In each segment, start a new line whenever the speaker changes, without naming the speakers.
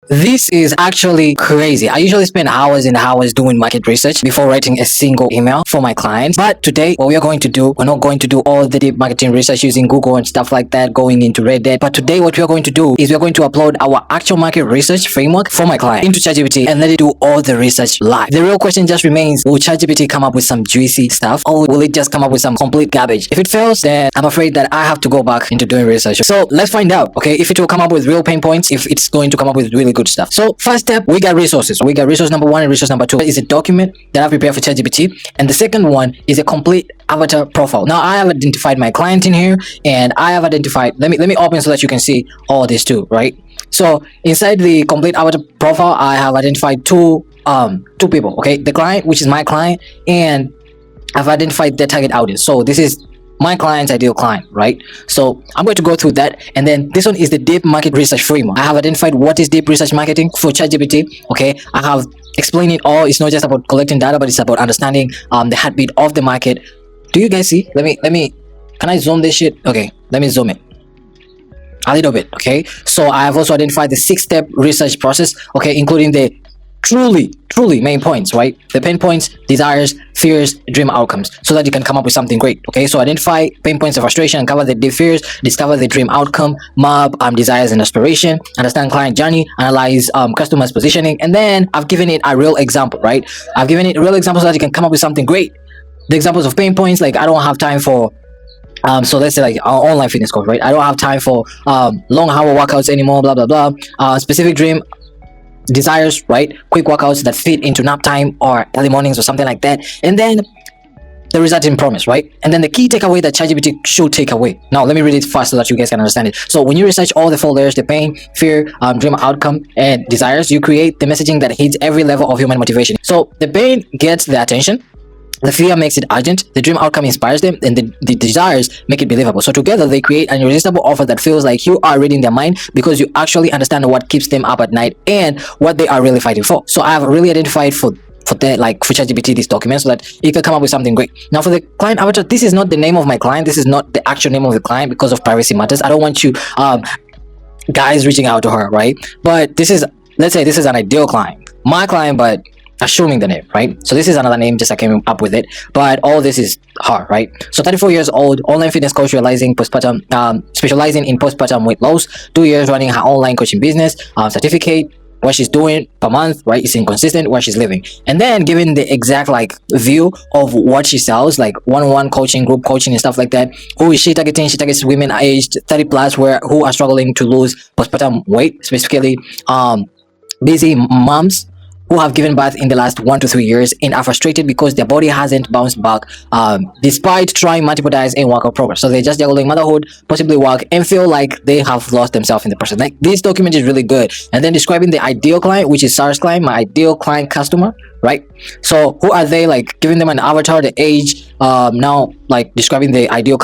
This is actually crazy. I usually spend hours and hours doing market research before writing a single email for my clients. But today, what we are going to do, we're not going to do all the deep marketing research using Google and stuff like that, going into Reddit. But today, what we are going to do is we're going to upload our actual market research framework for my client into ChatGPT and let it do all the research live. The real question just remains, will ChatGPT come up with some juicy stuff, or will it just come up with some complete garbage? If it fails, then I'm afraid that I have to go back into doing research. So let's find out, okay, if it will come up with real pain points, if it's going to come up with really good stuff. So first step, we got resources. We got resource number 1 and resource number 2 is a document that I've prepared for ChatGPT, and the second one is a complete avatar profile. Now I have identified my client in here, and I have identified, let me open so that you can see all this too, right? So inside the complete avatar profile, I have identified two people, okay, the client, which is my client, and I've identified their target audience. So this is my client's ideal client, right? So I'm going to go through that, and then this one is the deep market research framework. I have identified what is deep research marketing for ChatGPT. Okay, I have explained it all. It's not just about collecting data, but it's about understanding the heartbeat of the market. Do you guys see? Let me can I zoom this shit? Okay, let me zoom it a little bit. Okay, so I have also identified the 6-step research process, okay, including the truly main points, right? The pain points, desires, fears, dream outcomes, so that you can come up with something great. Okay, so identify pain points of frustration, cover the deep fears, discover the dream outcome, map desires and aspiration, understand client journey, analyze customers positioning, and then I've given it a real example, right? I've given it a real example so that you can come up with something great. The examples of pain points, like I don't have time for so let's say like our online fitness coach, right? I don't have time for long hour workouts anymore, blah blah blah. Specific dream desires, right? Quick workouts that fit into nap time or early mornings or something like that. And then the resulting promise, right? And then the key takeaway that ChatGPT should take away. Now let me read it fast so that you guys can understand it. So when you research all the 4 layers, the pain, fear, dream outcome, and desires, you create the messaging that hits every level of human motivation. So the pain gets the attention, the fear makes it urgent, the dream outcome inspires them, and the desires make it believable. So together they create an irresistible offer that feels like you are reading their mind, because you actually understand what keeps them up at night and what they are really fighting for. So I have really identified for ChatGPT this document so that it can come up with something great. Now for the client avatar, this is not the name of my client. This is not the actual name of the client because of privacy matters. I don't want you guys reaching out to her, right? But this is, let's say this is an ideal client, my client, but assuming the name, right? So this is another name, just I came up with it, but all this is her, right? So 34 years old, online fitness coach, realizing postpartum, specializing in postpartum weight loss, 2 years running her online coaching business, certificate, what she's doing per month, right? It's inconsistent where she's living, and then giving the exact like view of what she sells, like one-on-one coaching, group coaching, and stuff like that. Who is she targeting? She targets women aged 30 plus who are struggling to lose postpartum weight, specifically busy moms who have given birth in the last 1 to 3 years and are frustrated because their body hasn't bounced back despite trying multiple diets and workout programs. So they're just juggling motherhood, possibly work, and feel like they have lost themselves in the process. Like, this document is really good. And then describing the ideal client, which is Sarah's client, my ideal client customer, right? So who are they? Like giving them an avatar, the age, now like describing the ideal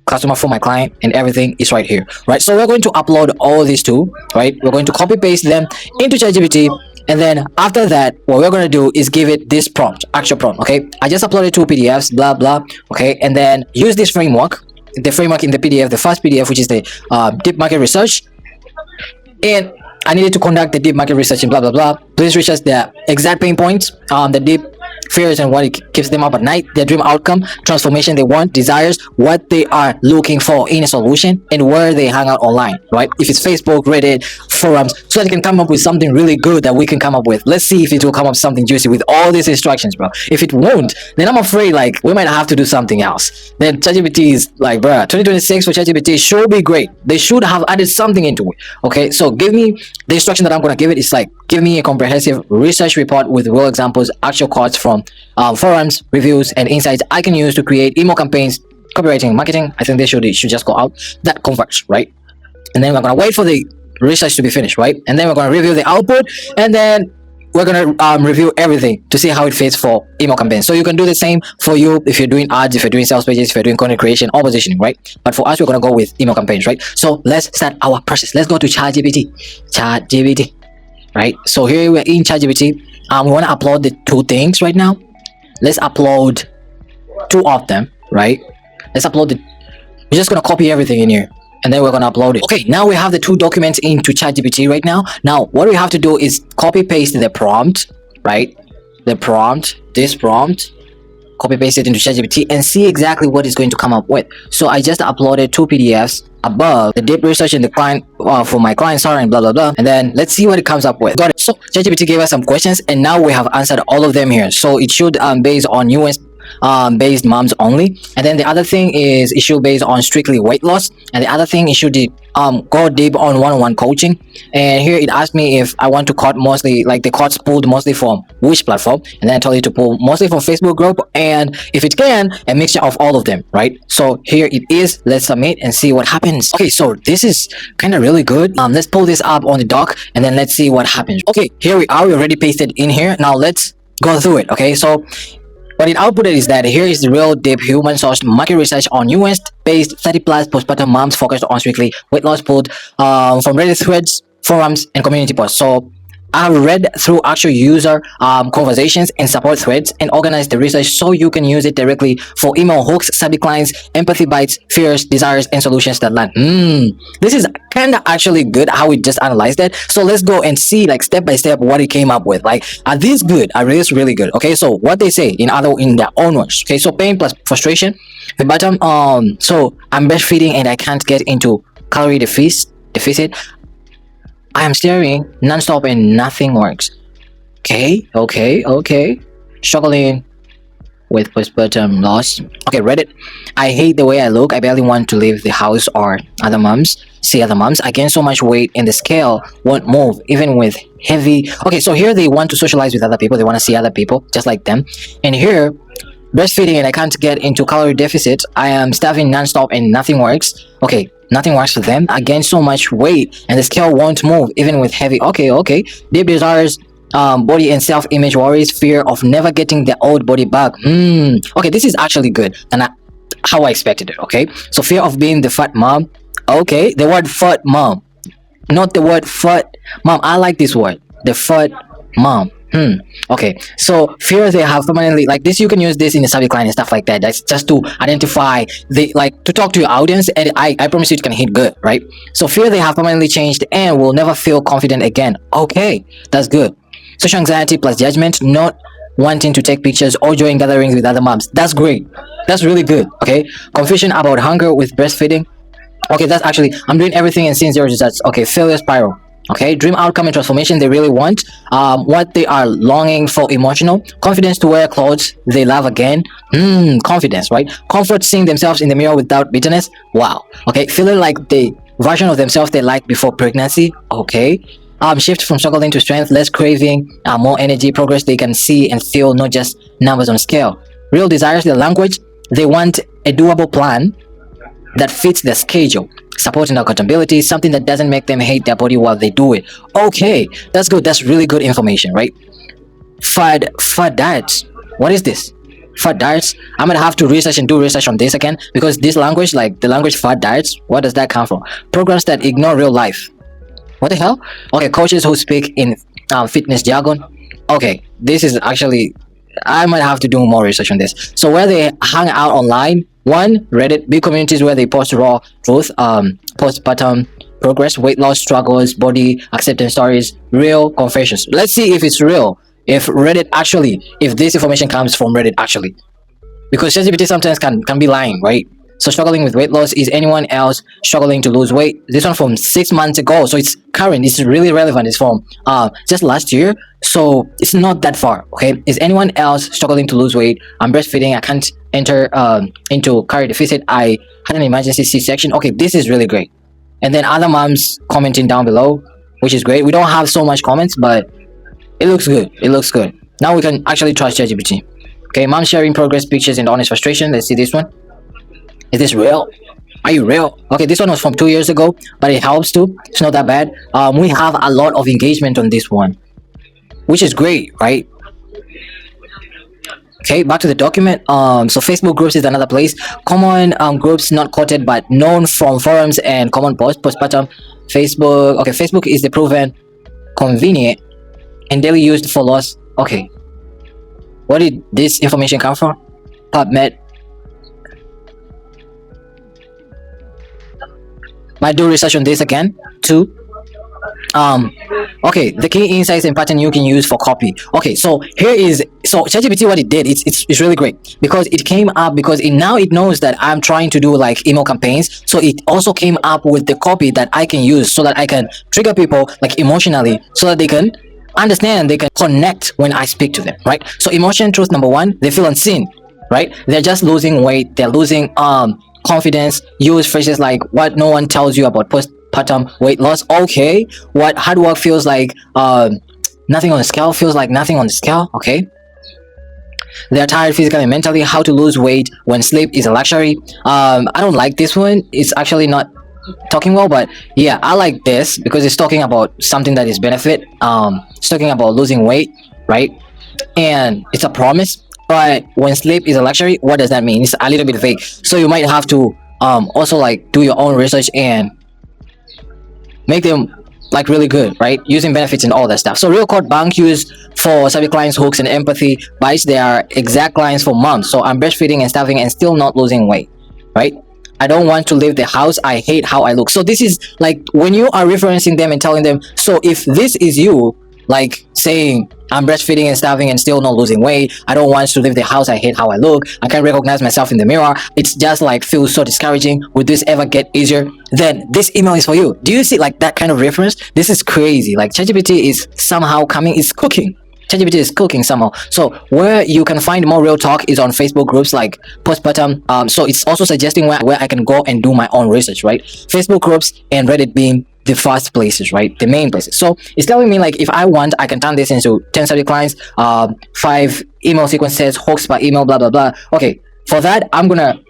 customer for my client, and everything is right here, right? So we're going to upload all these two, right? We're going to copy paste them into ChatGPT, and then after that what we're going to do is give it this prompt, actual prompt. Okay, I just uploaded 2 PDFs, blah blah. Okay, and then use this framework, the framework in the PDF, the first PDF, which is the deep market research, and I needed to conduct the deep market research and blah blah blah. Please research the exact pain points, the deep fears and what it keeps them up at night, their dream outcome, transformation they want, desires, what they are looking for in a solution, and where they hang out online, right? If it's Facebook, Reddit, forums, so that you can come up with something really good that we can come up with. Let's see if it will come up with something juicy with all these instructions, bro. If it won't, then I'm afraid like we might have to do something else. Then ChatGPT is like, bro, 2026 for ChatGPT should be great. They should have added something into it. Okay, so give me the instruction that I'm gonna give it. It's like, give me a comprehensive research report with real examples, actual quotes from forums, reviews, and insights I can use to create email campaigns, copywriting, marketing. I think they should just go out that converts, right? And then we're gonna wait for the research to be finished, right? And then we're gonna review the output, and then we're gonna review everything to see how it fits for email campaigns. So you can do the same for you if you're doing ads, if you're doing sales pages, if you're doing content creation or positioning, right? But for us, we're gonna go with email campaigns, right? So let's start our process. Let's go to ChatGPT, right? So here we're in ChatGPT. We want to upload the 2 things right now. Let's upload 2 of them, right? Let's upload we're just gonna copy everything in here. and then we're gonna upload it. Okay, now we have the two documents into ChatGPT right now. Now what we have to do is copy paste the prompt, right? The prompt, this prompt, copy paste it into ChatGPT and see exactly what it's going to come up with. So I just uploaded two PDFs above, the deep research in the client for my client, sorry, and blah blah blah, and then let's see what it comes up with. Got it. So ChatGPT gave us some questions and now we have answered all of them here. So it should based on US based moms only, and then the other thing is it should based on strictly weight loss, and the other thing it should go deep on one-on-one coaching. And here it asked me if I want to cut mostly, like the cuts pulled mostly from which platform, and then I told you to pull mostly from Facebook group, and if it can, a mixture of all of them, right? So here it is. Let's submit and see what happens. Okay, so this is kind of really good. Let's pull this up on the doc and then let's see what happens. Okay, here we are. We already pasted in here. Now let's go through it. Okay, so what it outputted is that here is the real deep human sourced market research on US based 30 plus postpartum moms focused on strictly weight loss pulled from Reddit threads, forums, and community posts. So I have read through actual user conversations and support threads and organized the research so you can use it directly for email hooks, subject lines, empathy bites, fears, desires, and solutions that land. This is kind of actually good how we just analyzed it. So let's go and see like step by step what it came up with. Like, are these good? Are these really good? Okay, so what they say in their own words. Okay, so pain plus frustration. The bottom, so I'm breastfeeding and I can't get into calorie deficit. I am staring non-stop and nothing works. Okay. Struggling with postpartum loss. Okay, Reddit. I hate the way I look. I barely want to leave the house or other moms. See other moms. I gain so much weight and the scale won't move even with heavy. Okay, so here they want to socialize with other people. They want to see other people just like them. And here, breastfeeding and I can't get into calorie deficit. I am starving non-stop and nothing works. Okay. Nothing works for them. I gain so much weight and the scale won't move even with heavy. Okay. Deep desires, body and self-image worries, fear of never getting the old body back. Okay, this is actually good and how I expected it. Okay, so fear of being the fat mom. Okay, the word fat mom, not the word fat mom. I like this word, the fat mom. Okay, so fear they have permanently, like this you can use this in the subject line and stuff like that. That's just to identify the, like, to talk to your audience, and I promise you it can hit good, right? So fear they have permanently changed and will never feel confident again. Okay, that's good. Social anxiety plus judgment, not wanting to take pictures or join gatherings with other moms. That's great. That's really good. Okay, confusion about hunger with breastfeeding. Okay, that's actually, I'm doing everything and seeing zero results. Okay, failure spiral. Okay, dream outcome and transformation they really want, what they are longing for, emotional confidence to wear clothes they love again. Confidence, right? Comfort seeing themselves in the mirror without bitterness. Wow. Okay, feeling like the version of themselves they liked before pregnancy. Okay, shift from struggling to strength, less craving, more energy, progress they can see and feel, not just numbers on scale. Real desires, their language, they want a doable plan that fits their schedule, support and accountability, something that doesn't make them hate their body while they do it. Okay, that's good. That's really good information, right? Fad diets. What is this? Fad diets. I'm gonna have to research and do research on this again, because this language, like the language fad diets, what does that come from? Programs that ignore real life. What the hell? Okay, coaches who speak in fitness jargon. Okay, this is actually, I might have to do more research on this. So where they hang out online. One, Reddit, big communities where they post raw truth, postpartum progress, weight loss struggles, body acceptance stories, real confessions. Let's see if it's real. If Reddit actually, if this information comes from Reddit actually, because ChatGPT sometimes can be lying, right? So struggling with weight loss, is anyone else struggling to lose weight? This one from 6 months ago, so it's current. It's really relevant. It's from just last year, so it's not that far. Okay, is anyone else struggling to lose weight? I'm breastfeeding. I can't enter into calorie deficit. I had an emergency C-section. Okay, this is really great. And then other moms commenting down below, which is great. We don't have so much comments, but it looks good. It looks good. Now we can actually trust ChatGPT. Okay, mom sharing progress pictures and honest frustration. Let's see this one. Is this real? Are you real? Okay, this one was from 2 years ago, but it helps too. It's not that bad. We have a lot of engagement on this one, which is great, right? Okay, back to the document. So Facebook groups is another place. Common groups not quoted but known from forums and common posts. Postpartum Facebook. Okay, Facebook is the proven, convenient, and daily used for loss. Okay, where did this information come from? PubMed. might do research on this again too. Okay, the key insights and pattern you can use for copy. Okay, so here is, so ChatGPT, what it did, it's really great because it came up, because now it knows that I'm trying to do like email campaigns, so it also came up with the copy that I can use so that I can trigger people like emotionally, so that they can understand, they can connect when I speak to them, right? So emotion truth number one, they feel unseen, right? They're just losing weight, they're losing confidence. Use phrases like what no one tells you about postpartum weight loss. Okay, what hard work feels like, nothing on the scale feels like nothing on the scale. Okay, they're tired physically and mentally. How to lose weight when sleep is a luxury. I don't like this one, it's actually not talking well, but yeah, I like this because it's talking about something that is benefit. It's talking about losing weight, right? And it's a promise. But when sleep is a luxury, what does that mean? It's a little bit vague, so you might have to also like do your own research and make them like really good, right? Using benefits and all that stuff. So real code bank used for subject lines, hooks, and empathy bites. They are exact lines for moms. So I'm breastfeeding and starving and still not losing weight, right? I don't want to leave the house. I hate how I look. So this is like when you are referencing them and telling them, so if this is you, like saying I'm breastfeeding and starving and still not losing weight, I don't want to leave the house, I hate how I look, I can't recognize myself in the mirror, it's just like feels so discouraging, would this ever get easier? Then this email is for you. Do you see like that kind of reference? This is crazy. Like ChatGPT is somehow coming, is cooking. ChatGPT is cooking somehow. So where you can find more real talk is on Facebook groups like postpartum. So it's also suggesting where I can go and do my own research, right? Facebook groups and Reddit being the first places, right? The main places. So it's telling me like if I want, I can turn this into 10 subject lines, 5 email sequences, hooks by email, blah blah blah. Okay, for that I'm gonna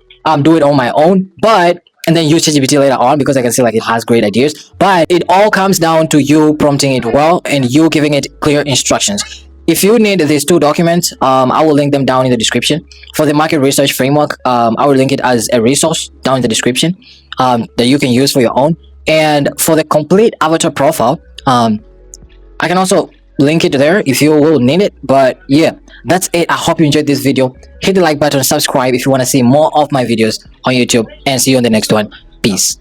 do it on my own, but and then use ChatGPT later on because I can see like it has great ideas. But it all comes down to you prompting it well and you giving it clear instructions. If you need these 2 documents, I will link them down in the description. For the market research framework, I will link it as a resource down in the description that you can use for your own. And for the complete avatar profile, I can also link it there if you will need it. But yeah, that's it. I hope you enjoyed this video. Hit the like button, subscribe if you want to see more of my videos on YouTube, and see you on the next one. Peace.